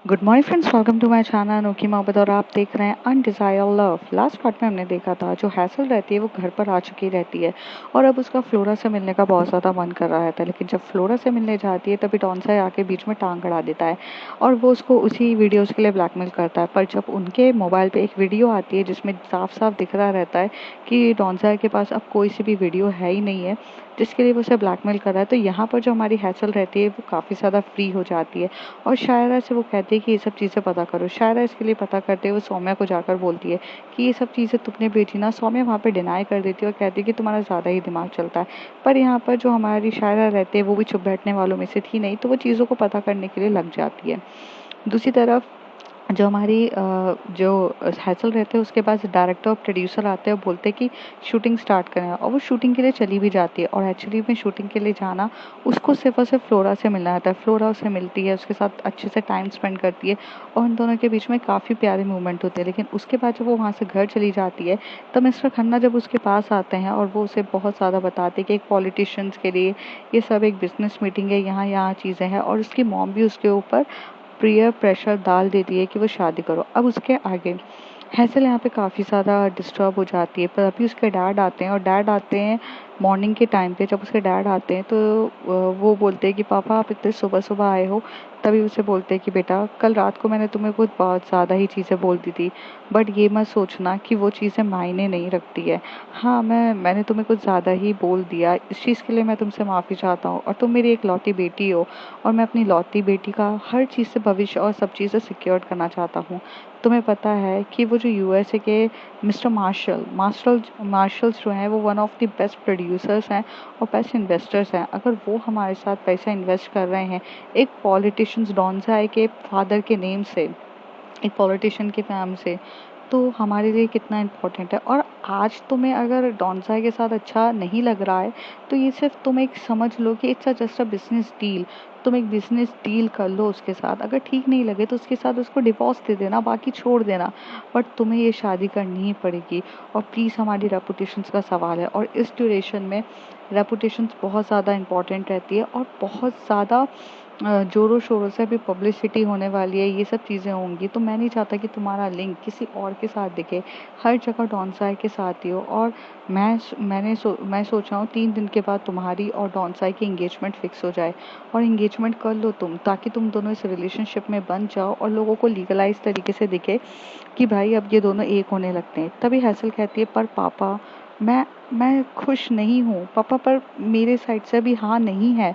Good morning friends, welcome to my channel Anokhi Mohabbat और आप देख रहे हैं अनडिजायर्ड लव। लास्ट पार्ट में हमने देखा था जो हैसल रहती है वो घर पर आ चुकी रहती है और अब उसका फ्लोरा से मिलने का बहुत ज़्यादा मन कर रहा था। लेकिन जब फ्लोरा से मिलने जाती है तभी डॉनसाई आके बीच में टांग अड़ा देता है और वो उसको उसी वीडियोज़ के लिए ब्लैकमेल करता है। पर जब उनके मोबाइल पे एक वीडियो आती है जिसमें साफ साफ दिख रहा रहता है कि डॉनसाई के पास अब कोई सी भी वीडियो है ही नहीं है जिसके लिए वो उसे ब्लैकमेल कर रहा है, तो यहाँ पर जो हमारी हैसल रहती है वो काफ़ी ज़्यादा फ्री हो जाती है और शायरा से वो कहती है कि ये सब चीज़ें पता करो। शायरा इसके लिए पता करते हुए सौम्या को जाकर बोलती है कि ये सब चीज़ें तुमने भेजी ना। सौम्या वहाँ पे डिनाई कर देती है और कहती है कि तुम्हारा ज़्यादा ही दिमाग चलता है। पर यहाँ पर जो हमारी शायरा रहती है वो भी चुप बैठने वालों में से थी नहीं, तो वो चीज़ों को पता करने के लिए लग जाती है। दूसरी तरफ जो हमारी जो हैसल रहते हैं उसके पास डायरेक्टर और प्रोड्यूसर आते हैं और बोलते हैं कि शूटिंग स्टार्ट करें, और वो शूटिंग के लिए चली भी जाती है। और एक्चुअली में शूटिंग के लिए जाना उसको सिर्फ और सिर्फ फ्लोरा से मिलना रहता है। फ्लोरा उसे मिलती है, उसके साथ अच्छे से टाइम स्पेंड करती है और उन दोनों के बीच में काफ़ी प्यारे मूवमेंट होते हैं। लेकिन उसके बाद जब वो वहाँ से घर चली जाती है तब मिस्टर खन्ना जब उसके पास आते हैं और वो उसे बहुत ज़्यादा बताते हैं कि एक पॉलिटिशियंस के लिए ये सब एक बिजनेस मीटिंग है, यहाँ यहाँ चीज़ें हैं, और उसकी मॉम भी उसके ऊपर पीयर प्रेशर डाल देती है कि वो शादी करो। अब उसके आगे हैसल यहाँ पे काफ़ी ज़्यादा डिस्टर्ब हो जाती है, पर अभी उसके डैड आते हैं और डैड आते हैं मॉर्निंग के टाइम पे। जब उसके डैड आते हैं तो वो बोलते हैं कि पापा आप इतने सुबह सुबह आए हो। तभी उसे बोलते हैं कि बेटा कल रात को मैंने तुम्हें कुछ बहुत ज़्यादा ही चीज़ें बोल दी थी, बट ये मत सोचना कि वो चीज़ें मायने नहीं रखती है। हाँ, मैंने तुम्हें कुछ ज़्यादा ही बोल दिया, इस चीज़ के लिए मैं तुमसे माफ़ी चाहता हूँ, और तुम मेरी एक लौती बेटी हो और मैं अपनी लौती बेटी का हर चीज़ से भविष्य और सब चीज़ें सिक्योर करना चाहता हूँ। तुम्हें पता है कि वो जो यूएसए के मिस्टर मार्शल्स जो हैं वो one of the best producers हैं और बेस्ट इन्वेस्टर्स हैं। अगर वो हमारे साथ पैसा इन्वेस्ट कर रहे हैं एक पॉलिटिशियंस डॉनसाई के फादर के नेम से, एक पॉलिटिशियन के नाम से, तो हमारे लिए कितना इम्पोर्टेंट है। और आज तुम्हें अगर डॉनसाई के साथ अच्छा नहीं लग रहा है तो ये सिर्फ तुम एक समझ लो कि it's just a business deal. तुम एक बिजनेस डील कर लो उसके साथ, अगर ठीक नहीं लगे तो उसके साथ उसको डिवोर्स दे देना, बाकी छोड़ देना, बट तुम्हें ये शादी करनी ही पड़ेगी। और प्लीज़, हमारी रेपुटेशंस का सवाल है और इस ड्यूरेशन में रेपुटेशंस बहुत ज़्यादा इंपॉर्टेंट रहती है और बहुत ज़्यादा ज़ोरों शोरों से अभी पब्लिसिटी होने वाली है, ये सब चीज़ें होंगी, तो मैं नहीं चाहता कि तुम्हारा लिंक किसी और के साथ दिखे। हर जगह डॉनसाई के साथ ही हो। और मैं सोच रहा हूँ 3 दिन के बाद तुम्हारी और डॉनसाई की एंगेजमेंट फिक्स हो जाए और एंगेजमेंट कर लो तुम, ताकि तुम दोनों इस रिलेशनशिप में बन जाओ और लोगों को लीगलाइज तरीके से दिखे कि भाई अब ये दोनों एक होने लगते हैं। तभी हैसल कहती है पर पापा, मैं मैं खुश नहीं हूँ पापा, पर मेरे साइड से भी हाँ नहीं है।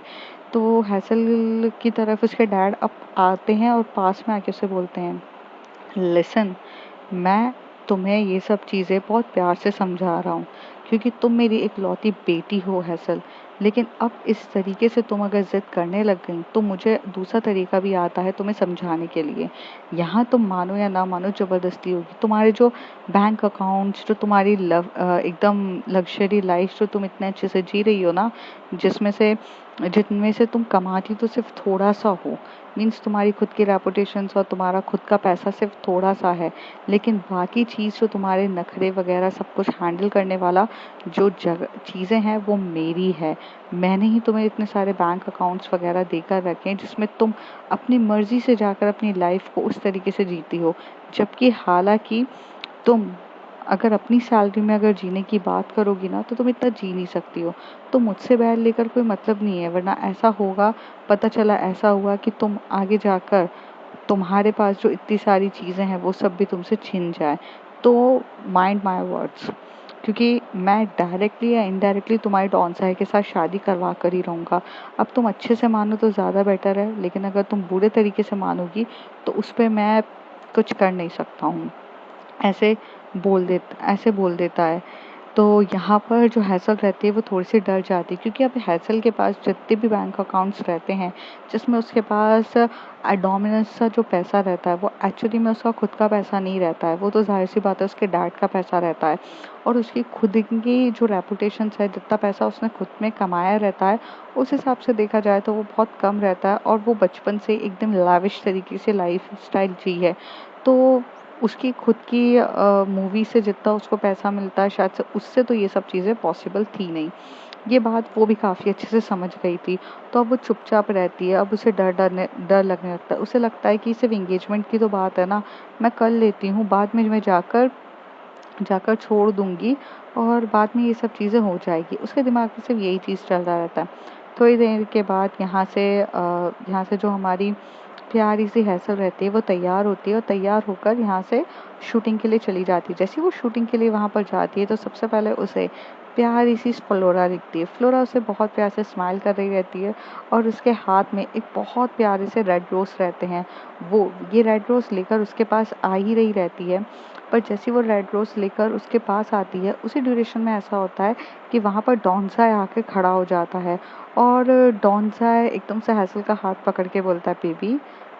तो हैसल की तरफ उसके डैड अब आते हैं और पास में आके उसे बोलते हैं, लिसन, मैं तुम्हें ये सब चीज़ें बहुत प्यार से समझा रहा हूँ क्योंकि तुम मेरी इकलौती बेटी हो हैसल। लेकिन अब इस तरीके से तुम अगर ज़िद करने लग गई तो मुझे दूसरा तरीका भी आता है तुम्हें समझाने के लिए। यहाँ तुम मानो या ना मानो ज़बरदस्ती होगी। तुम्हारे जो बैंक अकाउंट्स, जो तुम्हारी एकदम लग्जरी लाइफ जो तुम इतने अच्छे से जी रही हो ना, जिनमें से तुम कमाती तो सिर्फ थोड़ा सा हो, मीन्स तुम्हारी खुद की रेपुटेशंस और तुम्हारा खुद का पैसा सिर्फ थोड़ा सा है, लेकिन बाकी चीज़ जो तुम्हारे नखरे वगैरह सब कुछ हैंडल करने वाला जो जगह चीज़ें हैं वो मेरी है। मैंने ही तुम्हें इतने सारे बैंक अकाउंट्स वगैरह देकर रखे हैं जिसमें तुम अपनी मर्जी से जाकर अपनी लाइफ को उस तरीके से जीती हो, जबकि हालांकि तुम अगर अपनी सैलरी में अगर जीने की बात करोगी ना तो तुम इतना जी नहीं सकती हो। तो मुझसे बैर लेकर कोई मतलब नहीं है, वरना ऐसा होगा, पता चला ऐसा हुआ कि तुम आगे जाकर तुम्हारे पास जो इतनी सारी चीज़ें हैं वो सब भी तुमसे छिन जाए। तो माइंड माय वर्ड्स, क्योंकि मैं डायरेक्टली या इनडायरेक्टली तुम्हारे डॉनसाई के साथ शादी करवा कर ही रहूँगा। अब तुम अच्छे से मानो तो ज़्यादा बेटर है, लेकिन अगर तुम बुरे तरीके से मानोगी तो उस पर मैं कुछ कर नहीं सकता हूँ। ऐसे ऐसे बोल देता है। तो यहाँ पर जो हैसल रहती है वो थोड़ी-सी डर जाती है, क्योंकि अब हैसल के पास जितने भी बैंक अकाउंट्स रहते हैं, जिसमें उसके पास डोमिनेंस सा जो पैसा रहता है वो एक्चुअली में उसका खुद का पैसा नहीं रहता है, वो तो ज़ाहिर-सी बात है उसके डैड का पैसा रहता है। और उसकी खुद की जो रेपुटेशंस है, जितना पैसा उसने खुद में कमाया रहता है, उस हिसाब से देखा जाए तो वो बहुत कम रहता है और वो बचपन से एकदम लाविश तरीके से लाइफ़स्टाइल जी है। तो उसकी खुद की मूवी से जितना उसको पैसा मिलता है शायद से उससे तो ये सब चीज़ें पॉसिबल थी नहीं। ये बात वो भी काफ़ी अच्छे से समझ गई थी। तो अब वो चुपचाप रहती है, अब उसे डर लगने लगता है। उसे लगता है कि सिर्फ़ एंगेजमेंट की तो बात है ना, मैं कर लेती हूँ, बाद में मैं जाकर जाकर छोड़ दूँगी और बाद में ये सब चीज़ें हो जाएगी। उसके दिमाग में सिर्फ़ यही चीज़ चल रहा रहता है। थोड़ी देर के बाद यहाँ से जो हमारी प्यारी सी हैसल रहती है वो तैयार होती है और तैयार होकर यहाँ से शूटिंग के लिए चली जाती है। जैसे ही वो शूटिंग के लिए वहाँ पर जाती है तो सबसे पहले उसे प्यारी सी फ्लोरा दिखती है। फ्लोरा उसे बहुत प्यार से स्माइल कर रही रहती है और उसके हाथ में एक बहुत प्यारे से रेड रोज़ रहते हैं। वो ये रेड रोज़ लेकर उसके पास आ ही रही रहती है, पर जैसे ही वो रेड रोज़ लेकर उसके पास आती है उसी ड्यूरेशन में ऐसा होता है कि वहाँ पर डॉनसाई आके खड़ा हो जाता है और डॉनसाई एकदम से हैसल का हाथ पकड़ के बोलता है, बेबी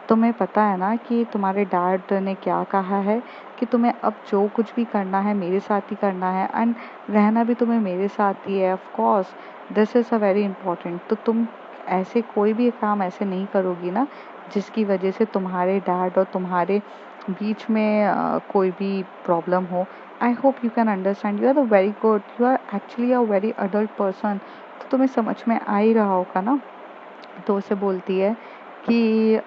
तुम्हें पता है ना कि तुम्हारे डैड ने क्या कहा है कि तुम्हें अब जो कुछ भी करना है मेरे साथ ही करना है एंड रहना भी तुम्हें मेरे साथ ही है। Of course this is a very important. तो तुम ऐसे कोई भी काम ऐसे नहीं करोगी ना जिसकी वजह से तुम्हारे डैड और तुम्हारे बीच में कोई भी प्रॉब्लम हो। I hope you can understand, you are the very good, you are actually a very adult person. तो तुम्हें समझ में आ ही रहा होगा ना। तो उसे बोलती है कि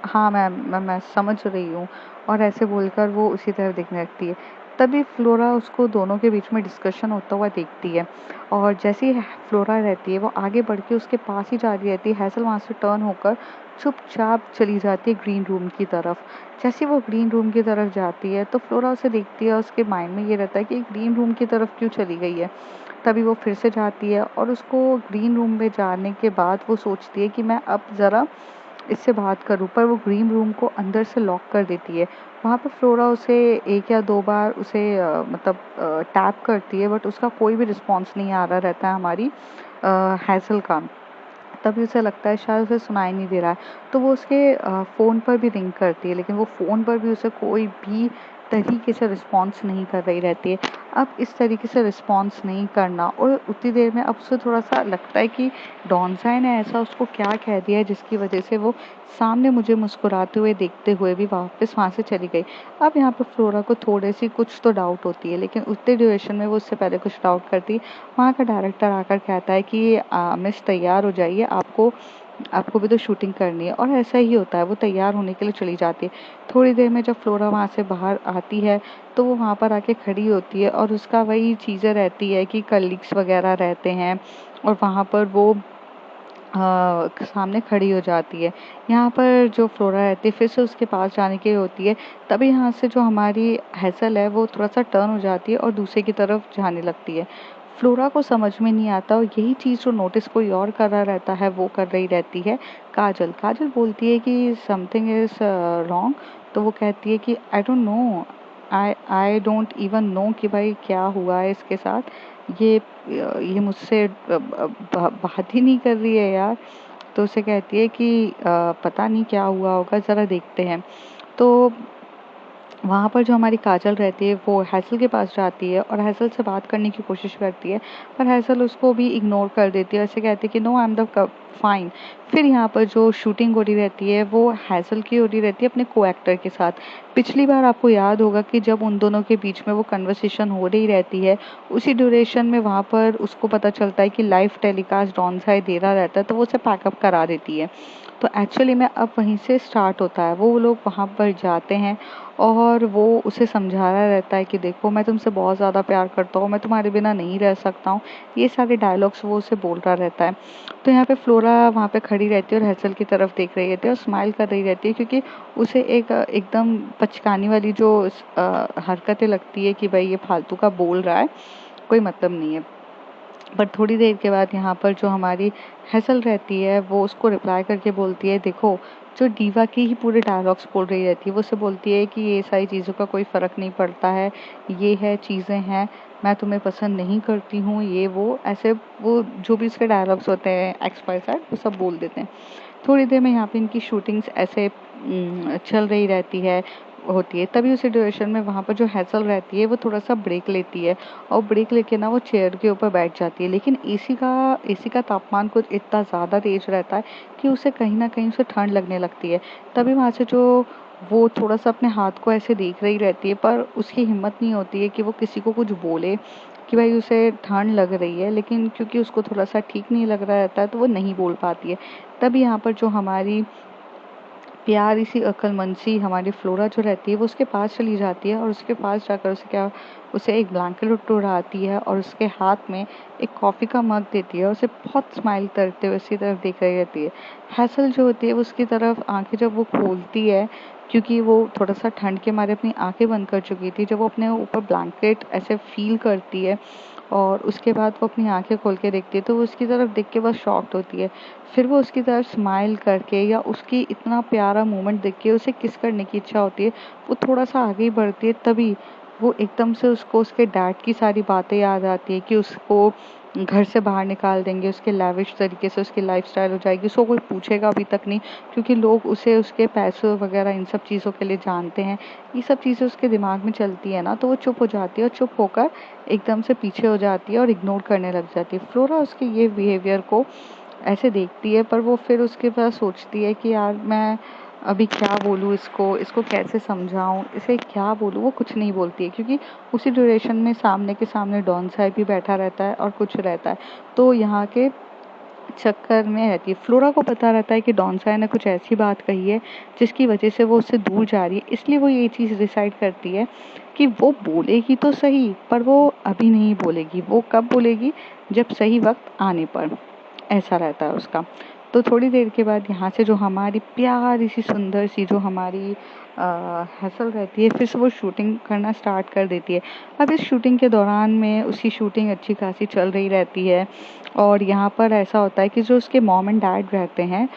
हाँ मैं समझ रही हूँ, और ऐसे बोलकर वो उसी तरफ देखने लगती है। तभी फ्लोरा उसको दोनों के बीच में डिस्कशन होता हुआ देखती है और जैसे ही फ्लोरा रहती है वो आगे बढ़ के उसके पास ही जा रही रहती है। हैसल वहाँ से टर्न होकर चुपचाप चली जाती है ग्रीन रूम की तरफ। जैसे वो ग्रीन रूम की तरफ जाती है तो फ्लोरा उसे देखती है और उसके माइंड में ये रहता है कि ग्रीन रूम की तरफ क्यों चली गई है। तभी वो फिर से जाती है और उसको ग्रीन रूम में जाने के बाद वो सोचती है कि मैं अब ज़रा इससे बात करूँ, पर वो ग्रीन रूम को अंदर से लॉक कर देती है। वहाँ पे फ्लोरा उसे 1 या 2 बार उसे टैप करती है, बट उसका कोई भी रिस्पॉन्स नहीं आ रहा रहता है हमारी हैसल का। तभी उसे लगता है शायद उसे सुनाई नहीं दे रहा है, तो वो उसके फ़ोन पर भी रिंग करती है, लेकिन वो फ़ोन पर भी उसे कोई भी तरीके से रिस्पॉन्स नहीं कर रही रहती है। अब इस तरीके से रिस्पॉन्स नहीं करना और उतनी देर में अब उसे थोड़ा-सा लगता है कि डॉनसाई ने ऐसा उसको क्या कह दिया है जिसकी वज़ह से वो सामने मुझे मुस्कुराते हुए देखते हुए भी वापस वहाँ से चली गई। अब यहाँ पे फ्लोरा को थोड़ी-सी कुछ तो डाउट होती है, लेकिन उतने ड्यूरेशन में वो उससे पहले कुछ डाउट करती है। वहाँ का डायरेक्टर आकर कहता है कि मिस तैयार हो जाइए, आपको आपको भी तो शूटिंग करनी है, और ऐसा ही होता है। वो तैयार होने के लिए चली जाती है। थोड़ी देर में जब फ्लोरा वहाँ से बाहर आती है तो वो वहाँ पर आके खड़ी होती है और उसका वही चीज़ें रहती है कि कलीग्स वगैरह रहते हैं और वहाँ पर वो सामने खड़ी हो जाती है। यहाँ पर जो फ्लोरा रहती है फिर से उसके पास जाने की होती है। तभी यहाँ से जो हमारी हैसल है वो थोड़ा-सा टर्न हो जाती है और दूसरे की तरफ जाने लगती है। फ्लोरा को समझ में नहीं आता और यही चीज़ जो नोटिस कोई और कर रहा रहता है वो कर रही रहती है काजल। काजल बोलती है कि समथिंग इज़ रॉन्ग। तो वो कहती है कि I don't know, I don't even know कि भाई क्या हुआ है इसके साथ। ये मुझसे बात ही नहीं कर रही है यार। तो उसे कहती है कि पता नहीं क्या हुआ होगा, ज़रा देखते हैं। तो वहाँ पर जो हमारी काजल रहती है वो हैसल के पास जाती है और हैसल से बात करने की कोशिश करती है, पर हैसल उसको भी इग्नोर कर देती है। ऐसे कहती है कि no, I am the fine. फिर यहाँ पर जो शूटिंग हो रही रहती है वो हैसल की हो रही रहती है अपने को एक्टर के साथ। पिछली बार आपको याद होगा कि जब उन दोनों के बीच में वो कन्वर्सेशन हो रही रहती है, उसी ड्यूरेशन में वहाँ पर उसको पता चलता है कि लाइव टेलीकास्ट डॉनसाई दे रहा रहता है, तो वो उसे पैकअप करा देती है। तो एक्चुअली में अब वहीं से स्टार्ट होता है। वो लोग वहाँ पर जाते हैं और वो उसे समझा रहा रहता है कि देखो मैं तुमसे बहुत ज़्यादा प्यार करता हूँ, मैं तुम्हारे बिना नहीं रह सकता हूँ। ये सारे डायलॉग्स वो उसे बोल रहा रहता है। तो यहाँ पे फ्लोरा वहाँ पे खड़ी रहती है और हैसल की तरफ देख रही रहती है और स्माइल कर रही रहती है, क्योंकि उसे एक एकदम बचकानी वाली जो हरकतें लगती है कि भाई ये फालतू का बोल रहा है, कोई मतलब नहीं है। पर थोड़ी देर के बाद यहाँ पर जो हमारी हैसल रहती है वो उसको रिप्लाई करके बोलती है, देखो जो डीवा की ही पूरे डायलॉग्स बोल रही रहती है, वो उससे बोलती है कि ये सारी चीज़ों का कोई फ़र्क नहीं पड़ता है, ये है चीज़ें हैं, मैं तुम्हें पसंद नहीं करती हूँ, ये वो ऐसे वो जो भी उसके डायलॉग्स होते हैं एक्स वाई जेड वो सब बोल देते हैं। थोड़ी देर में यहाँ पे इनकी शूटिंग्स ऐसे चल रही रहती है होती है। तभी उसी ड्यूरेशन में वहाँ पर जो हैसल रहती है वो थोड़ा-सा ब्रेक लेती है और ब्रेक लेके ना वो चेयर के ऊपर बैठ जाती है। लेकिन एसी का तापमान कुछ इतना ज़्यादा तेज़ रहता है कि उसे कहीं न कहीं उसे ठंड लगने लगती है। तभी वहाँ से जो वो थोड़ा-सा अपने हाथ को ऐसे देख रही रहती है, पर उसकी हिम्मत नहीं होती है कि वो किसी को कुछ बोले कि भाई उसे ठंड लग रही है, लेकिन क्योंकि उसको थोड़ा सा ठीक नहीं लग रहा रहता है तो वो नहीं बोल पाती है। तब यहाँ पर जो हमारी प्यारी सी अक्लमंद सी हमारी फ्लोरा जो रहती है वो उसके पास चली जाती है, और उसके पास जाकर उसे एक ब्लैंकेट उड़ाती है और उसके हाथ में एक कॉफ़ी का मग देती है, और उसे बहुत स्माइल करते हुए उसकी तरफ देख रही रहती है। हैसल जो होती है वो उसकी तरफ आंखें जब वो खोलती है, क्योंकि वो थोड़ा सा ठंड के मारे अपनी आंखें बंद कर चुकी थी, जब वो अपने ऊपर ब्लैंकेट ऐसे फील करती है और उसके बाद वो अपनी आंखें खोल के देखती है, तो वो उसकी तरफ देख के बस शॉक्ड होती है। फिर वो उसकी तरफ स्माइल करके या उसकी इतना प्यारा मोमेंट देख के उसे किस करने की इच्छा होती है। वो थोड़ा सा आगे ही बढ़ती है, तभी वो एकदम से उसको उसके डैड की सारी बातें याद आती है कि उसको घर से बाहर निकाल देंगे, उसके लैविश तरीके से उसकी लाइफस्टाइल हो जाएगी, उसको कोई पूछेगा अभी तक नहीं, क्योंकि लोग उसे उसके पैसों वगैरह इन सब चीज़ों के लिए जानते हैं। ये सब चीज़ें उसके दिमाग में चलती है ना, तो वो चुप हो जाती है, और चुप होकर एकदम से पीछे हो जाती है और इग्नोर करने लग जाती है। फ्लोरा उसके ये बिहेवियर को ऐसे देखती है, पर वो फिर उसके बाद सोचती है कि यार मैं अभी क्या बोलूँ इसको कैसे समझाऊँ, इसे क्या बोलूँ। वो कुछ नहीं बोलती है, क्योंकि उसी ड्यूरेशन में सामने के सामने डॉन साहब भी बैठा रहता है और कुछ रहता है, तो यहाँ के चक्कर में रहती है। फ्लोरा को पता रहता है कि डॉन साहब ने कुछ ऐसी बात कही है जिसकी वजह से वो उससे दूर जा रही है, इसलिए वो ये चीज़ डिसाइड करती है कि वो बोलेगी तो सही, पर वो अभी नहीं बोलेगी। वो कब बोलेगी? जब सही वक्त आने पर। ऐसा रहता है उसका। तो थोड़ी देर के बाद यहाँ से जो हमारी प्यारी सी सुंदर सी जो हमारी हसल रहती है, फिर से वो शूटिंग करना स्टार्ट कर देती है। अब इस शूटिंग के दौरान में उसकी शूटिंग अच्छी खासी चल रही रहती है, और यहाँ पर ऐसा होता है कि जो उसके मॉम एंड डैड रहते हैं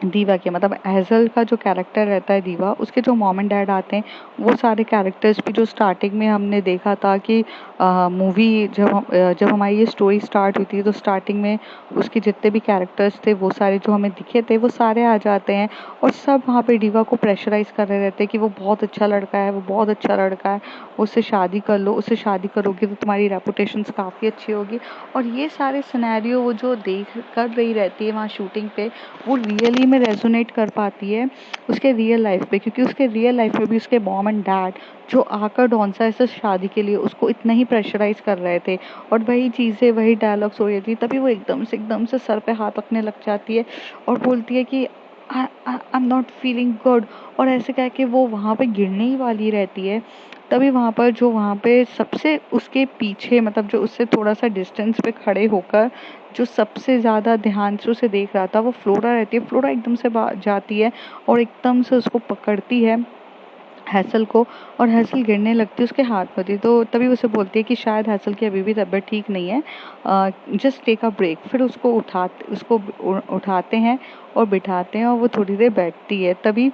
दीवा के मतलब हेज़ल का जो कैरेक्टर रहता है दीवा, उसके जो मॉम एंड डैड आते हैं, वो सारे कैरेक्टर्स भी जो स्टार्टिंग में हमने देखा था कि मूवी जब हमारी ये स्टोरी स्टार्ट हुई थी, तो स्टार्टिंग में उसके जितने भी कैरेक्टर्स थे वो सारे जो हमें दिखे थे वो सारे आ जाते हैं, और सब वहाँ पे दीवा को प्रेशराइज कर रहे रहते हैं कि वो बहुत अच्छा लड़का है, वो बहुत अच्छा लड़का है, उससे शादी कर लो, उससे शादी करोगे तो तुम्हारी रेपुटेशन काफ़ी अच्छी होगी। और ये सारे सिनेरियो वो जो देख कर रही रहती है वहाँ शूटिंग पे, वो रियली में रेजोनेट कर पाती है उसके रियल लाइफ पे, क्योंकि उसके रियल लाइफ में भी उसके मॉम एंड डैड जो आकर डॉनसा से शादी के लिए उसको इतना ही प्रेशराइज कर रहे थे, और वही चीज़ें वही डायलॉग्स हो रही थी, तभी वो एकदम से सर पे हाथ रखने लग जाती है और बोलती है कि I am not feeling good, और ऐसे कह के वो वहाँ पे गिरने ही वाली रहती है। तभी वहाँ पे सबसे उसके पीछे मतलब जो उससे थोड़ा सा डिस्टेंस पे खड़े होकर जो सबसे ज़्यादा ध्यान से उसे देख रहा था वो फ्लोरा रहती है। फ्लोरा एकदम से जाती है और एकदम से उसको पकड़ती है हैसल को, और हैसल गिरने लगती है उसके हाथ में थी, तो तभी उसे बोलती है कि शायद हैसल की अभी भी तबीयत ठीक नहीं है, जस्ट टेक अ ब्रेक। फिर उसको उठाते हैं और बिठाते हैं, और वो थोड़ी देर बैठती है। तभी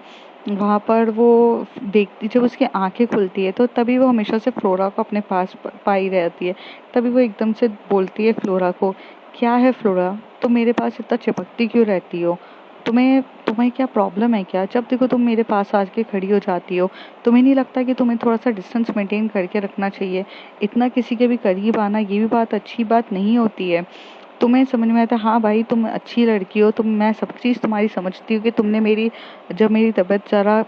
वहाँ पर वो देखती, जब उसकी आंखें खुलती है तो तभी वो हमेशा से फ्लोरा को अपने पास पाई रहती है। तभी वो एकदम से बोलती है फ्लोरा को, क्या है फ्लोरा, तुम मेरे पास इतना चिपकती क्यों रहती हो? तुम्हें तुम्हें क्या प्रॉब्लम है क्या? जब देखो तुम मेरे पास आके खड़ी हो जाती हो। तुम्हें नहीं लगता कि तुम्हें थोड़ा सा डिस्टेंस मेंटेन करके रखना चाहिए? इतना किसी के भी करीब आना ये भी बात अच्छी बात नहीं होती है। तुम्हें समझ में आता है, हाँ भाई तुम अच्छी लड़की हो, मैं सब चीज़ तुम्हारी समझती हूँ कि तुमने जब मेरी तबीयत ज़रा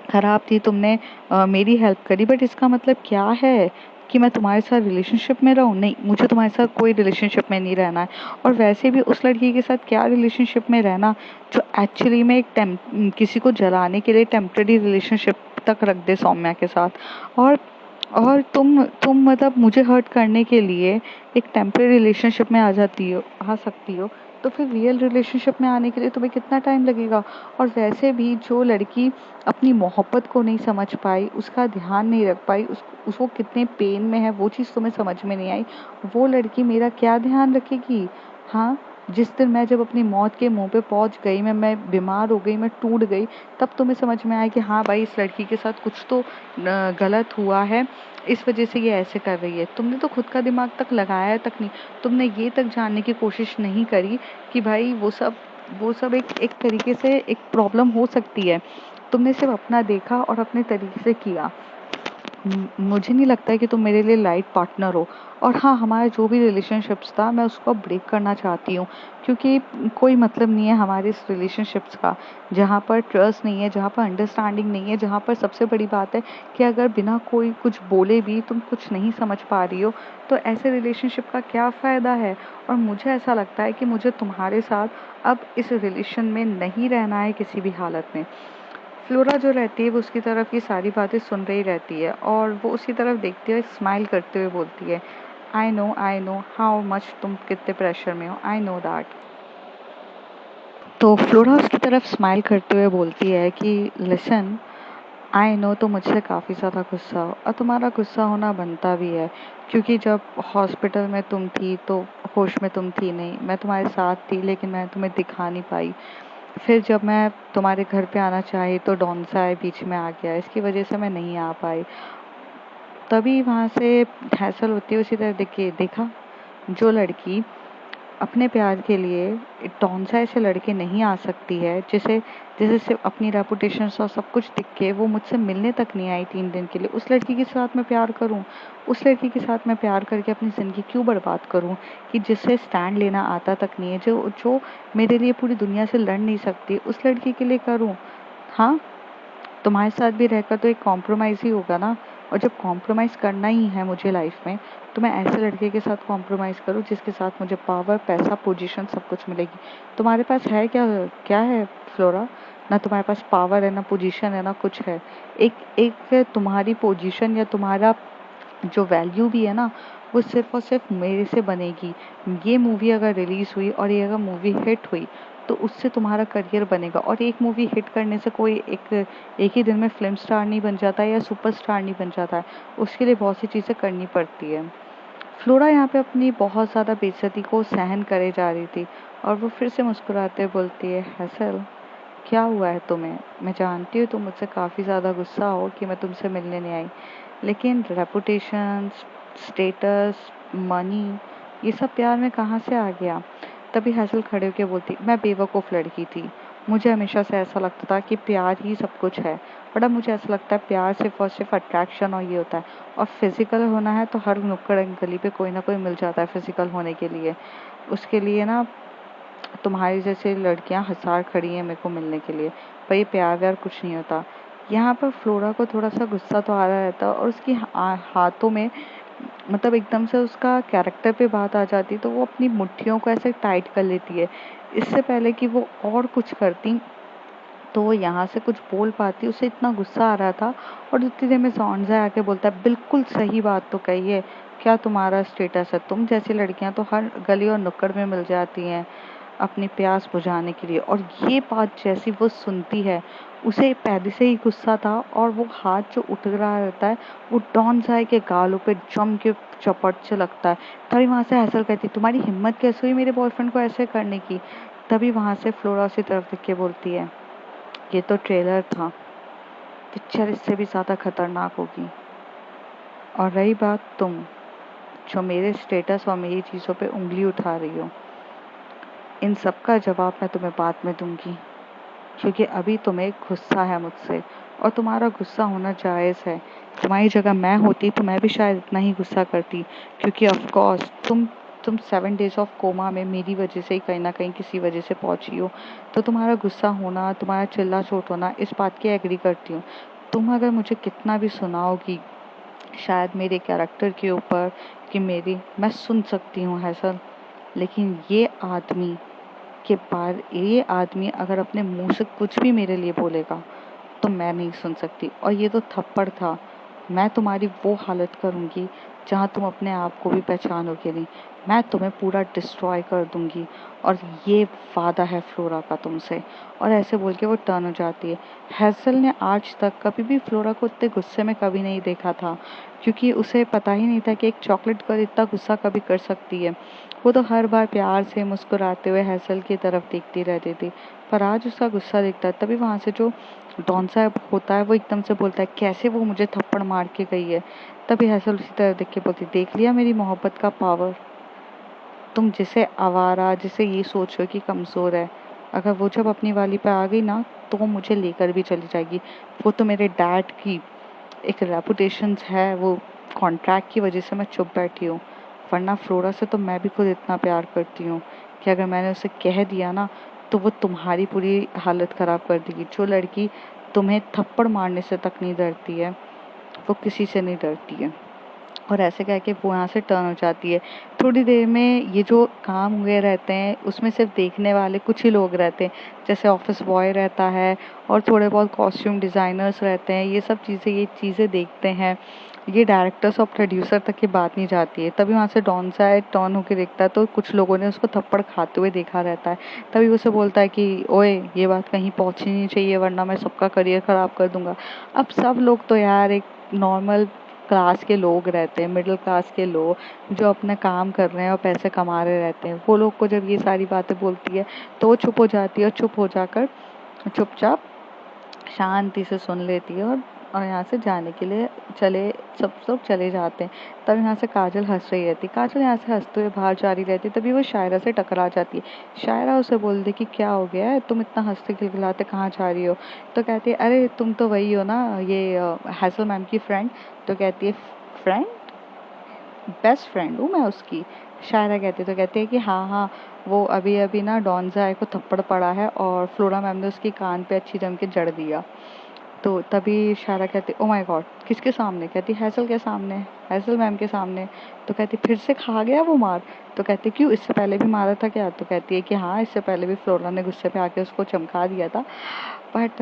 खराब थी तुमने मेरी हेल्प करी, बट इसका मतलब क्या है कि मैं तुम्हारे साथ रिलेशनशिप में रहूं? नहीं, मुझे तुम्हारे साथ कोई रिलेशनशिप में नहीं रहना है। और वैसे भी उस लड़की के साथ क्या रिलेशनशिप में रहना जो एक्चुअली में किसी को जलाने के लिए टेम्पररी रिलेशनशिप तक रख दे सौम्या के साथ। और तुम मतलब मुझे हर्ट करने के लिए एक टेम्पररी रिलेशनशिप में आ सकती हो, तो फिर रियल रिलेशनशिप में आने के लिए तुम्हें कितना टाइम लगेगा? और वैसे भी जो लड़की अपनी मोहब्बत को नहीं समझ पाई, उसका ध्यान नहीं रख पाई, उसको कितने पेन में है वो चीज़ तुम्हें समझ में नहीं आई, वो लड़की मेरा क्या ध्यान रखेगी? हाँ, जिस दिन मैं जब अपनी मौत के मुंह पे पहुंच गई, मैं बीमार हो गई, मैं टूट गई, तब तुम्हें समझ में आया कि हाँ भाई इस लड़की के साथ कुछ तो गलत हुआ है, इस वजह से ये ऐसे कर रही है। तुमने तो खुद का दिमाग तक लगाया तक नहीं, तुमने ये तक जानने की कोशिश नहीं करी कि भाई वो सब एक तरीके से एक प्रॉब्लम हो सकती है। तुमने सिर्फ अपना देखा और अपने तरीके से किया। मुझे नहीं लगता है कि तुम मेरे लिए लाइफ पार्टनर हो। और हाँ, हमारा जो भी रिलेशनशिप्स था मैं उसको ब्रेक करना चाहती हूँ, क्योंकि कोई मतलब नहीं है हमारे इस रिलेशनशिप्स का जहाँ पर ट्रस्ट नहीं है, जहाँ पर अंडरस्टैंडिंग नहीं है, जहाँ पर सबसे बड़ी बात है कि अगर बिना कोई कुछ बोले भी तुम कुछ नहीं समझ पा रही हो, तो ऐसे रिलेशनशिप का क्या फ़ायदा है। और मुझे ऐसा लगता है कि मुझे तुम्हारे साथ अब इस रिलेशन में नहीं रहना है किसी भी हालत में। फ्लोरा जो रहती है वो उसकी तरफ की सारी बातें सुन रही रहती है और वो उसकी तरफ देखते हुए स्माइल करते हुए बोलती है, आई नो हाउ मच तुम कितने प्रेशर में हो, आई नो दैट। तो फ्लोरा उसकी तरफ स्माइल करते हुए बोलती है कि लिसन, आई नो तो मुझसे काफ़ी ज़्यादा गुस्सा हो और तुम्हारा गुस्सा होना बनता भी है, क्योंकि जब हॉस्पिटल में तुम थी तो होश में तुम थी नहीं, मैं तुम्हारे साथ थी लेकिन मैं तुम्हें दिखा नहीं पाई। फिर जब मैं तुम्हारे घर पे आना चाही तो डॉनसा बीच में आ गया, इसकी वजह से मैं नहीं आ पाई। तभी वहाँ से हैसल होती है, उसी तरह देखिए देखा, जो लड़की अपने प्यार के लिए टॉन्सा से लड़के नहीं आ सकती है, जिसे जिसे सिर्फ अपनी रेपुटेशन और सब कुछ दिख के वो मुझसे मिलने तक नहीं आई 3 दिन के लिए, उस लड़की के साथ मैं प्यार करूं। उस लड़की के साथ मैं प्यार करके अपनी ज़िंदगी क्यों बर्बाद करूं, कि जिससे स्टैंड लेना आता तक नहीं है, जो जो मेरे लिए पूरी दुनिया से लड़ नहीं सकती, उस लड़की के लिए करूं। हाँ, तुम्हारे साथ भी रहकर तो एक कॉम्प्रोमाइज़ ही होगा ना। और जब कॉम्प्रोमाइज़ करना ही है मुझे लाइफ में, तो मैं ऐसे लड़के के साथ कॉम्प्रोमाइज़ करूँ जिसके साथ मुझे पावर, पैसा, पोजीशन सब कुछ मिलेगी। तुम्हारे पास है क्या? क्या है फ्लोरा? ना तुम्हारे पास पावर है, ना पोजीशन है, ना कुछ है। एक एक तुम्हारी पोजीशन या तुम्हारा जो वैल्यू भी है ना, वो सिर्फ और सिर्फ मेरे से बनेगी। ये मूवी अगर रिलीज हुई और ये अगर मूवी हिट हुई, तो उससे तुम्हारा करियर बनेगा। और एक मूवी हिट करने से कोई एक ही दिन में फिल्म स्टार नहीं बन जाता है या सुपर स्टार नहीं बन जाता है, उसके लिए बहुत सी चीज़ें करनी पड़ती है। फ्लोरा यहाँ पे अपनी बहुत ज़्यादा बेइज्जती को सहन करे जा रही थी और वो फिर से मुस्कुराते हुए बोलती है, हैसल, क्या हुआ है तुम्हें? मैं जानती हूँ तुम मुझसे काफ़ी ज़्यादा गुस्सा हो कि मैं तुमसे मिलने नहीं आई, लेकिन रेपुटेशन, स्टेटस, मनी, ये सब प्यार में कहाँ से आ गया? तभी हैसल खड़े होकर बोलती, मैं बेवकूफ़ लड़की थी। मुझे हमेशा से ऐसा लगता था कि प्यार ही सब कुछ है, बट अब मुझे ऐसा लगता है प्यार सिर्फ और सिर्फ अट्रैक्शन और ये होता है। और फिजिकल होना है तो हर नुक्कड़ गली पे कोई ना कोई मिल जाता है फिजिकल होने के लिए। उसके लिए ना तुम्हारी जैसे लड़कियां हजार खड़ी हैं मेरे को मिलने के लिए, पर ये प्यार व्यार कुछ नहीं होता। यहाँ पर फ्लोरा को थोड़ा सा गुस्सा तो आ रहा रहता है और उसकी हाथों में, मतलब एकदम से उसका कैरेक्टर पे बात आ जाती, तो वो अपनी मुट्ठियों को ऐसे टाइट कर लेती है। इससे पहले कि वो और कुछ करती, तो वो यहाँ से कुछ बोल पाती, उसे इतना गुस्सा आ रहा था। और उतनी देर में जॉन्जा आके बोलता है, बिल्कुल सही बात तो कही है, क्या तुम्हारा स्टेटस है? तुम जैसी लड़कियां तो हर गली और नुक्कड़ में मिल जाती हैं अपनी प्यास बुझाने के लिए। और ये बात जैसी वो सुनती है, उसे पहले से ही गुस्सा था और वो हाथ जो उठ रहा रहता है, वो डॉन जाए के गालों पे जम के चपट से लगता है। तभी वहां से हैसल कहती, तुम्हारी हिम्मत कैसे हुई मेरे बॉयफ्रेंड को ऐसे करने की? तभी वहां से फ्लोरा उसी तरफ देख के बोलती है, ये तो ट्रेलर था, पिक्चर इससे भी ज्यादा खतरनाक होगी। और रही बात तुम, जो मेरे स्टेटस और मेरी चीजों पे उंगली उठा रही हो, इन सब का जवाब मैं तुम्हें बाद में दूंगी, क्योंकि अभी तुम्हें गुस्सा है मुझसे और तुम्हारा गुस्सा होना जायज़ है। तुम्हारी जगह मैं होती तो मैं भी शायद इतना ही गुस्सा करती, क्योंकि ऑफ कोर्स तुम 7 डेज ऑफ कोमा में मेरी वजह से ही कहीं ना कहीं किसी वजह से पहुंची हो। तो तुम्हारा गुस्सा होना, तुम्हारा चिल्ला चोट होना, इस बात की एग्री करती हूँ। तुम अगर मुझे कितना भी सुनाओगी शायद मेरे कैरेक्टर के ऊपर, कि मेरी, मैं सुन सकती हूँ हैसल, लेकिन ये आदमी अगर अपने मुंह से कुछ भी मेरे लिए बोलेगा तो मैं नहीं सुन सकती। और ये तो थप्पड़ था, मैं तुम्हारी वो हालत करूंगी जहां तुम अपने आप को भी पहचानोगे नहीं। मैं तुम्हें पूरा डिस्ट्रॉय कर दूंगी, और ये वादा है फ्लोरा का तुमसे। और ऐसे बोल के वो टर्न हो जाती है। हैसल ने आज तक कभी भी फ्लोरा को इतने गुस्से में कभी नहीं देखा था, क्योंकि उसे पता ही नहीं था कि एक चॉकलेट गर्ल इतना गुस्सा कभी कर सकती है। वो तो हर बार प्यार से मुस्कुराते हुए हैसल की तरफ देखती रहती थी, पर आज उसका गुस्सा दिखता है। तभी वहां से जो डॉन साहब होता है वो एकदम से बोलता है, कैसे वो मुझे थप्पड़ मार के गई है? तभी हैसल उसी तरह देख के बोलती, देख लिया मेरी मोहब्बत का पावर? तुम जिसे आवारा, जिसे ये सोचो कि कमजोर है, अगर वो जब अपनी वाली पे आ गई ना, तो वो मुझे लेकर भी चली जाएगी। वो तो मेरे डैड की एक रेपुटेशंस है, वो कॉन्ट्रैक्ट की वजह से मैं चुप बैठी हूँ, वरना फ्लोरा से तो मैं भी खुद इतना प्यार करती हूँ कि अगर मैंने उसे कह दिया ना तो वो तुम्हारी पूरी हालत ख़राब कर देगी। जो लड़की तुम्हें थप्पड़ मारने से तक नहीं डरती है वो किसी से नहीं डरती है। और ऐसे कह के वो यहाँ से टर्न हो जाती है। थोड़ी देर में ये जो काम हुए रहते हैं उसमें सिर्फ देखने वाले कुछ ही लोग रहते हैं, जैसे ऑफिस बॉय रहता है और थोड़े बहुत कॉस्ट्यूम डिज़ाइनर्स रहते हैं। ये चीज़ें देखते हैं। ये डायरेक्टर्स और प्रोड्यूसर तक की बात नहीं जाती है। तभी वहाँ से डॉन साइड टर्न होकर देखता है तो कुछ लोगों ने उसको थप्पड़ खाते हुए देखा रहता है। तभी उसे बोलता है कि ओए, ये बात कहीं पहुँचनी नहीं चाहिए वरना मैं सबका करियर ख़राब कर दूंगा। अब सब लोग तो यार एक नॉर्मल क्लास के लोग रहते हैं, मिडिल क्लास के लोग जो अपना काम कर रहे हैं और पैसे कमा रहे रहते हैं। वो लोग को जब ये सारी बातें बोलती है तो वो चुप हो जाती है और चुप हो जाकर चुपचाप शांति से सुन लेती है और यहाँ से जाने के लिए सब लोग चले जाते हैं। तब यहाँ से काजल हंस रही रहती, काजल यहाँ से हंसते हुए बाहर जा रही रहती, तभी वो शायरा से टकरा जाती है। शायरा उसे बोलती कि क्या हो गया है, तुम इतना हंसते खिलखिलाते कहाँ जा रही हो? तो कहती है अरे तुम तो वही हो ना, ये हैसल मैम की फ्रेंड। तो कहती है फ्रेंड? बेस्ट फ्रेंड हूँ मैं उसकी। शायरा कहती है कि हाँ हाँ, वो अभी अभी ना डॉन्जा को थप्पड़ पड़ा है और फ्लोरा मैम ने उसकी कान पे अच्छी जम के जड़ दिया। तो तभी शायरा कहती ओ माय गॉड, किसके सामने? कहती हैसल के सामने, हैसल मैम के सामने। तो कहती फिर से खा गया वो मार? तो कहती क्यों, इससे पहले भी मारा था क्या? तो कहती है कि हाँ, इससे पहले भी फ्लोरा ने गुस्से पे आके उसको चमका दिया था। बट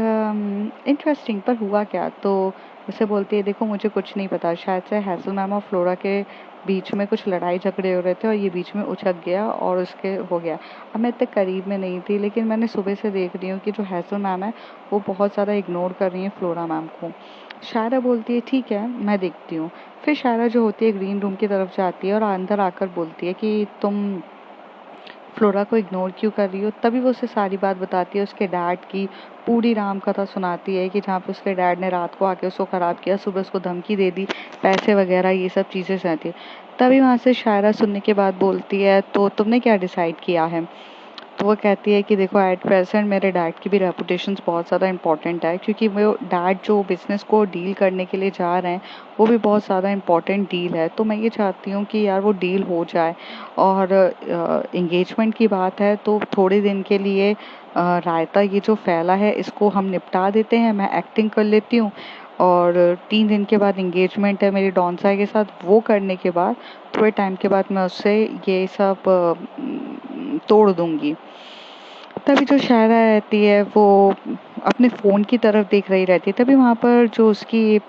इंटरेस्टिंग, पर हुआ क्या? तो उसे बोलती है देखो मुझे कुछ नहीं पता, शायद से हैसल मैम और फ्लोरा के बीच में कुछ लड़ाई झगड़े हो रहे थे और ये बीच में उछक गया और उसके हो गया। अब मैं इतने करीब में नहीं थी लेकिन मैंने सुबह से देख रही हूँ कि जो हैसल मैम है वो बहुत ज़्यादा इग्नोर कर रही है फ्लोरा मैम को। शायरा बोलती है ठीक है, मैं देखती हूँ। फिर शायरा जो होती है ग्रीन रूम की तरफ जाती है और अंदर आकर बोलती है कि तुम फ्लोरा को इग्नोर क्यों कर रही हो? तभी वो उसे सारी बात बताती है, उसके डैड की पूरी राम कथा सुनाती है कि जहाँ पे उसके डैड ने रात को आके उसको ख़राब किया, सुबह उसको धमकी दे दी, पैसे वगैरह ये सब चीज़ें सुनाती है। तभी वहाँ से शायरा सुनने के बाद बोलती है तो तुमने क्या डिसाइड किया है? तो वो कहती है कि देखो एट प्रेजेंट मेरे डैड की भी रेपुटेशंस बहुत ज़्यादा इंपॉर्टेंट है, क्योंकि वो डैड जो बिज़नेस को डील करने के लिए जा रहे हैं वो भी बहुत ज़्यादा इंपॉर्टेंट डील है। तो मैं ये चाहती हूँ कि यार वो डील हो जाए। और इंगेजमेंट की बात है तो थोड़े दिन के लिए रायता ये जो फैला है इसको हम निपटा देते हैं, मैं एक्टिंग कर लेती हूँ और 3 दिन के बाद इंगेजमेंट है मेरी डॉनसा के साथ, वो करने के बाद थोड़े टाइम के बाद मैं उससे ये सब तोड़ दूंगी। तभी जो शायरा रहती है वो अपने फ़ोन की तरफ देख रही रहती है। तभी वहाँ पर जो उसकी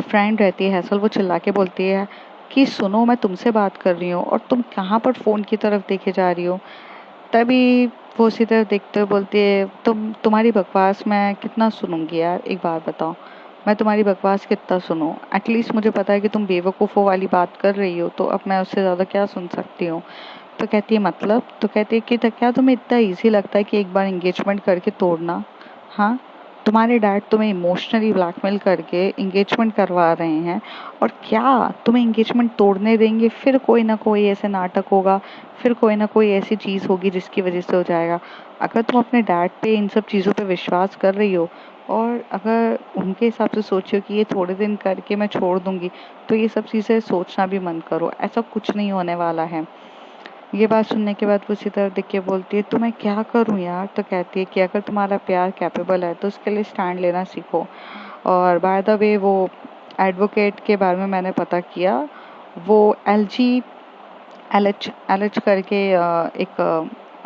फ्रेंड रहती है हैसल, वो चिल्ला के बोलती है कि सुनो, मैं तुमसे बात कर रही हूँ और तुम कहाँ पर फ़ोन की तरफ देखे जा रही हो? तभी वो उसी तरफ देखते हुए बोलती है तुम्हारी बकवास मैं कितना सुनूंगी यार, एक बात बताओ, मैं तुम्हारी बकवास कितना सुनूं? एटलीस्ट मुझे पता है कि तुम बेवकूफ़ों वाली बात कर रही हो, तो अब मैं उससे ज़्यादा क्या सुन सकती हूँ? तो कहती है मतलब? तो कहती है कि तो क्या तुम्हें इतना इजी लगता है कि एक बार एंगेजमेंट करके तोड़ना? हाँ, तुम्हारे डैड तुम्हें इमोशनली ब्लैकमेल करके एंगेजमेंट करवा रहे हैं और क्या तुम्हें एंगेजमेंट तोड़ने देंगे? फिर कोई ना कोई ऐसे नाटक होगा, फिर कोई ना कोई ऐसी चीज़ होगी जिसकी वजह से हो जाएगा। अगर तुम अपने डैड पे इन सब चीज़ों पे विश्वास कर रही हो और अगर उनके हिसाब से सोचो कि ये थोड़े दिन करके मैं छोड़ दूंगी, तो ये सब चीज़ें सोचना भी मत करो, ऐसा कुछ नहीं होने वाला है। ये बात सुनने के बाद वो उसी तरफ देख के बोलती है तो मैं क्या करूं यार? तो कहती है कि अगर तुम्हारा प्यार कैपेबल है तो उसके लिए स्टैंड लेना सीखो। और बाय द वे वो एडवोकेट के बारे में मैंने पता किया, वो एल एच करके एक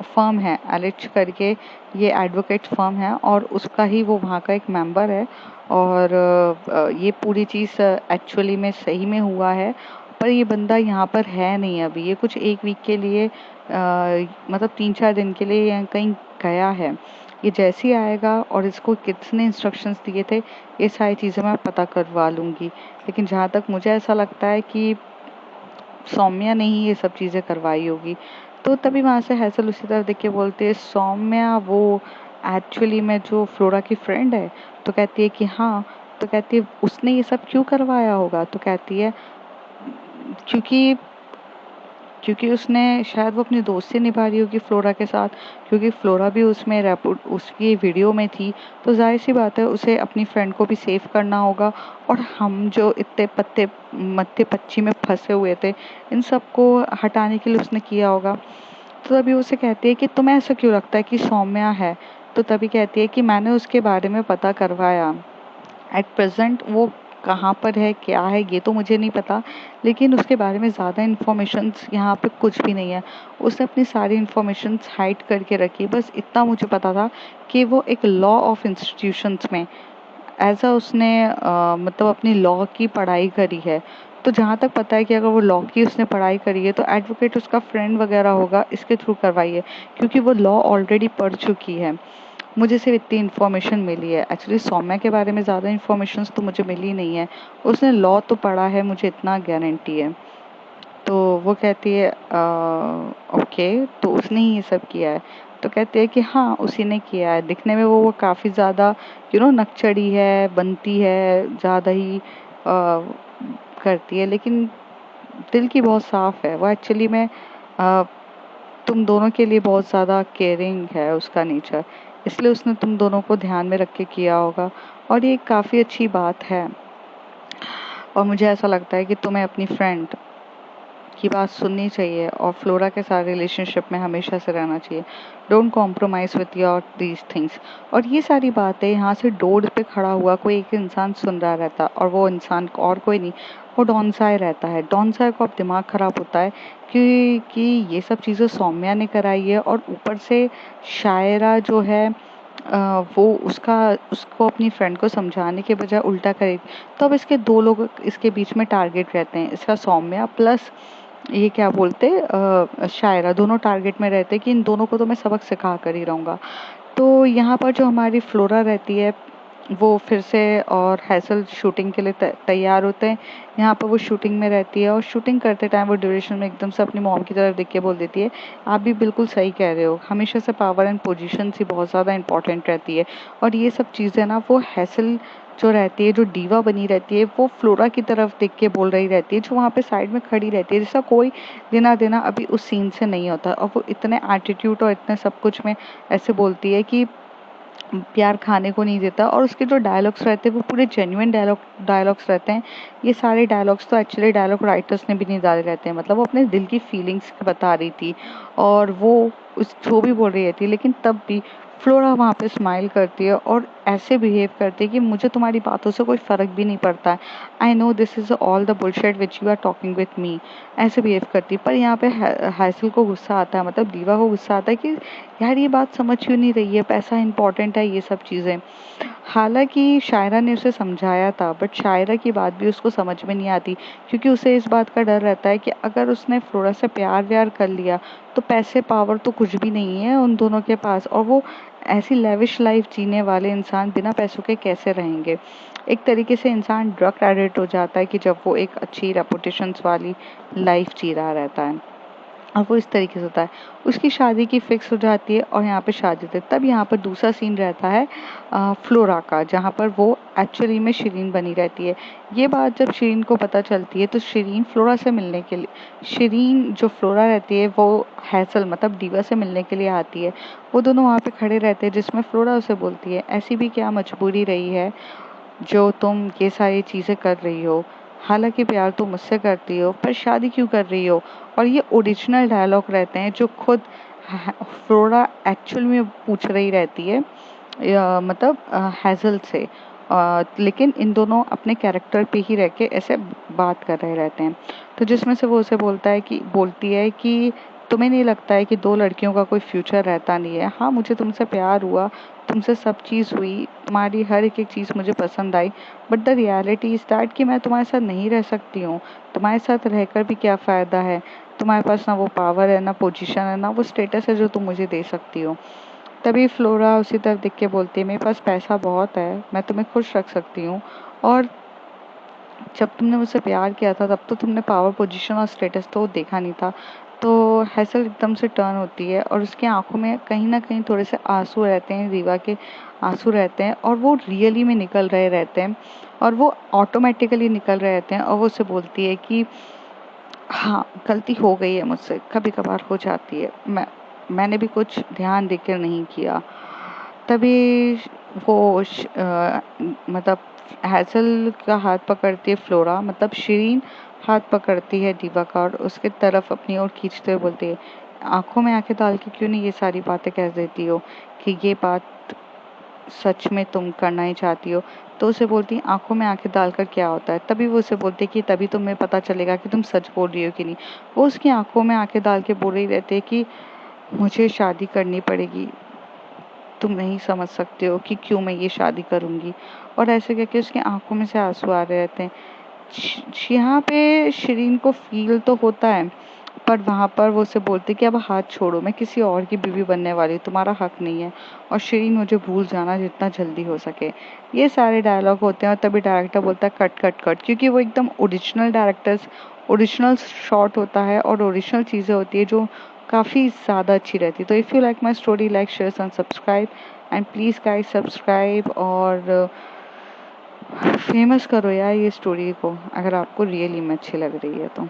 फर्म है, एल एच करके ये एडवोकेट फर्म है और उसका ही वो वहाँ का एक मेंबर है। और ये पूरी चीज़ एक्चुअली में सही में हुआ है, पर ये बंदा यहाँ पर है नहीं अभी, ये कुछ 1 वीक के लिए मतलब 3-4 दिन के लिए यहाँ कहीं गया है। ये जैसे ही आएगा और इसको किसने इंस्ट्रक्शंस दिए थे ये सारी चीज़ें मैं पता करवा लूँगी। लेकिन जहाँ तक मुझे ऐसा लगता है कि सौम्या ने ही ये सब चीज़ें करवाई होगी। तो तभी वहाँ से हैसल उसी तरफ देख के बोलती है सौम्या वो एक्चुअली में जो फ्लोरा की फ्रेंड है? तो कहती है कि हाँ। तो कहती है उसने ये सब क्यों करवाया होगा? तो कहती है क्योंकि क्योंकि उसने शायद वो अपनी दोस्ती निभा रही होगी फ्लोरा के साथ, क्योंकि फ्लोरा भी उसमें उसकी वीडियो में थी। तो जाहिर सी बात है उसे अपनी फ्रेंड को भी सेव करना होगा, और हम जो इतने पत्ते मत्थे पच्ची में फंसे हुए थे, इन सबको हटाने के लिए उसने किया होगा। तो तभी उसे कहती है कि तुम्हें ऐसा क्यों लगता है कि सौम्या है? तो तभी कहती है कि मैंने उसके बारे में पता करवाया। एट प्रेजेंट वो कहाँ पर है, क्या है, ये तो मुझे नहीं पता, लेकिन उसके बारे में ज़्यादा इन्फॉर्मेशंस यहाँ पे कुछ भी नहीं है। उसने अपनी सारी इन्फॉर्मेशंस हाइड करके रखी। बस इतना मुझे पता था कि वो एक लॉ ऑफ इंस्टीट्यूशंस में एज अ उसने मतलब अपनी लॉ की पढ़ाई करी है। तो जहाँ तक पता है कि अगर वो लॉ की उसने पढ़ाई करी है तो एडवोकेट उसका फ्रेंड वगैरह होगा, इसके थ्रू करवाई है, क्योंकि वो लॉ ऑलरेडी पढ़ चुकी है। मुझे सिर्फ इतनी इन्फॉर्मेशन मिली है। एक्चुअली सौम्या के बारे में ज़्यादा इन्फॉर्मेशन तो मुझे मिली नहीं है। उसने लॉ तो पढ़ा है, मुझे इतना गारंटी है। तो वो कहती है ओके, तो उसने ही ये सब किया है? तो कहती है कि हाँ, उसी ने किया है। दिखने में वो काफ़ी ज़्यादा नकचड़ी है, बनती है, ज़्यादा ही करती है, लेकिन दिल की बहुत साफ है वो। एक्चुअली में अ, तुम दोनों के लिए बहुत ज़्यादा केयरिंग है उसका नेचर, इसलिए उसने तुम दोनों को ध्यान में रख के किया होगा, और ये काफ़ी अच्छी बात है। और मुझे ऐसा लगता है कि तुम्हें अपनी फ्रेंड की बात सुननी चाहिए और फ्लोरा के साथ रिलेशनशिप में हमेशा से रहना चाहिए। Don't compromise with your these things. और ये सारी बातें यहाँ से डोर पे खड़ा हुआ कोई एक इंसान सुन रहा रहता, और वो इंसान और कोई नहीं, वो डॉनसाई रहता है। डॉनसाई को अब दिमाग ख़राब होता है कि ये सब चीज़ें सौम्या ने कराई है, और ऊपर से शायरा जो है वो उसको अपनी फ्रेंड को समझाने के बजाय उल्टा करे। तो अब इसके दो लोग इसके बीच में टारगेट रहते हैं, इसका सौम्या प्लस ये क्या बोलते शायरा, दोनों टारगेट में रहते कि इन दोनों को तो मैं सबक सिखा कर ही रहूँगा। तो यहाँ पर जो हमारी फ्लोरा रहती है वो फिर से और हैसल शूटिंग के लिए तैयार होते हैं। यहाँ पर वो शूटिंग में रहती है, और शूटिंग करते टाइम वो ड्यूरेशन में एकदम से अपनी मॉम की तरफ देख के बोल देती है, आप भी बिल्कुल सही कह रहे हो, हमेशा से पावर एंड पोजीशन ही बहुत ज़्यादा इंपॉर्टेंट रहती है। और ये सब चीज़ें ना वो हैसल जो रहती है, जो डीवा बनी रहती है, वो फ्लोरा की तरफ देख के बोल रही रहती है, जो वहाँ पे साइड में खड़ी रहती है, जिसका कोई लेना देना अभी उस सीन से नहीं होता। और वो इतने एटीट्यूड और इतने सब कुछ में ऐसे बोलती है कि प्यार खाने को नहीं देता, और उसके जो डायलॉग्स रहते हैं वो पूरे जेन्युइन डायलॉग्स रहते हैं। ये सारे डायलॉग्स तो एक्चुअली डायलॉग राइटर्स ने भी नहीं डाले रहते हैं, मतलब वो अपने दिल की फीलिंग्स बता रही थी, और वो उस जो भी बोल रही थी, लेकिन तब भी फ्लोरा वहाँ पे स्माइल करती है और ऐसे बिहेव करती है कि मुझे तुम्हारी बातों से कोई फ़र्क भी नहीं पड़ता है, I know this is all the bullshit which you are talking with me, ऐसे बिहेव करती है। पर यहाँ पे हासिल को गुस्सा आता है, मतलब दीवा को गुस्सा आता है कि यार ये बात समझ क्यों नहीं रही है, पैसा इंपॉर्टेंट है, ये सब चीज़ें। हालांकि शायरा ने उसे समझाया था, बट शायरा की बात भी उसको समझ में नहीं आती, क्योंकि उसे इस बात का डर रहता है कि अगर उसने फ्लोरा से प्यार व्यार कर लिया तो पैसे पावर तो कुछ भी नहीं है उन दोनों के पास, और वो ऐसी लेविश लाइफ जीने वाले इंसान बिना पैसों के कैसे रहेंगे। एक तरीके से इंसान ड्रग एडिक्ट हो जाता है कि जब वो एक अच्छी रेपुटेशंस वाली लाइफ जी रहा रहता है, और वो इस तरीके से होता है। उसकी शादी की फिक्स हो जाती है, और यहाँ पे शादी थे। तब यहाँ पर दूसरा सीन रहता है फ्लोरा का, जहाँ पर वो एक्चुअली में शिरीन बनी रहती है। ये बात जब शिरीन को पता चलती है तो शिरीन फ्लोरा से मिलने के लिए, शिरीन जो फ्लोरा रहती है वो हैसल मतलब डीवा से मिलने के लिए आती है। वो दोनों वहाँ पे खड़े रहते हैं, जिसमें फ्लोरा उसे बोलती है, ऐसी भी क्या मजबूरी रही है जो तुम ये सारी चीज़ें कर रही हो, हालांकि प्यार तुम मुझसे करती हो, पर शादी क्यों कर रही हो। और ये ओरिजिनल डायलॉग रहते हैं जो खुद फ्लोरा एक्चुअल में पूछ रही रहती है, मतलब हैज़ल से। लेकिन इन दोनों अपने कैरेक्टर पे ही रह के ऐसे बात कर रहे रहते हैं। तो जिसमें से वो उसे बोलती है कि तुम्हें नहीं लगता है कि दो लड़कियों का कोई फ्यूचर रहता नहीं है। हाँ, मुझे तुमसे प्यार हुआ, तुमसे सब चीज़ हुई, तुम्हारी हर एक चीज़ मुझे पसंद आई, but the reality is that कि मैं तुम्हारे साथ नहीं रह सकती हूँ। तुम्हारे साथ रहकर भी क्या फ़ायदा है, तुम्हारे पास ना वो पावर है, ना पोजीशन है, ना वो स्टेटस है जो तुम मुझे दे सकती हो। तभी फ्लोरा उसी तरफ देख के बोलती है, मेरे पास पैसा बहुत है, मैं तुम्हें खुश रख सकती हूँ, और जब तुमने मुझसे प्यार किया था तब तो तुमने पावर पोजीशन और स्टेटस तो देखा नहीं था। तो हैसल एकदम से टर्न होती है, और उसकी आंखों में कहीं ना कहीं थोड़े से आंसू रहते हैं, रीवा के आंसू रहते हैं, और वो रियली में निकल रहे रहते हैं, और वो ऑटोमेटिकली निकल रहे रहते हैं। और वो उससे बोलती है कि हाँ, गलती हो गई है मुझसे, कभी-कभार हो जाती है। मैंने भी कुछ ध्यान देकर नहीं किया। तभी मतलब हैसल का हाथ पकड़ती है फ्लोरा, मतलब शिरीन हाथ पकड़ती है दीवा का और उसके तरफ अपनी ओर खींचते हुए बोलती है, आँखों में आँखें डाल के क्यों नहीं ये सारी बातें कह देती हो कि ये बात सच में तुम करना ही चाहती हो? तो उसे बोलती है, आँखों में आँखें डालकर क्या होता है? तभी वो उसे बोलती है कि तभी तुम्हें पता चलेगा कि तुम सच बोल रही हो कि नहीं। वो उसकी आँखों में आँखें डाल के बोल रही रहती है कि मुझे शादी करनी पड़ेगी, तुम नहीं समझ सकते हो कि क्यों मैं ये शादी करूँगी। और ऐसे करके उसकी आँखों में से आँसू आ रहे रहते हैं। यहाँ पे शिरीन को फ़ील तो होता है, पर वहाँ पर वो उसे बोलती है कि अब हाथ छोड़ो, मैं किसी और की बीवी बनने वाली हूँ, तुम्हारा हक नहीं है और शिरीन मुझे भूल जाना जितना जल्दी हो सके। ये सारे डायलॉग होते हैं और तभी डायरेक्टर बोलता है कट कट कट, क्योंकि वो एकदम ओरिजिनल शॉट होता है और ओरिजिनल चीज़ें होती है जो काफ़ी ज़्यादा अच्छी रहती है। तो if you like my story, like share and subscribe, and please guys subscribe और फेमस करो यार ये स्टोरी को, अगर आपको रियली में अच्छी लग रही है तो।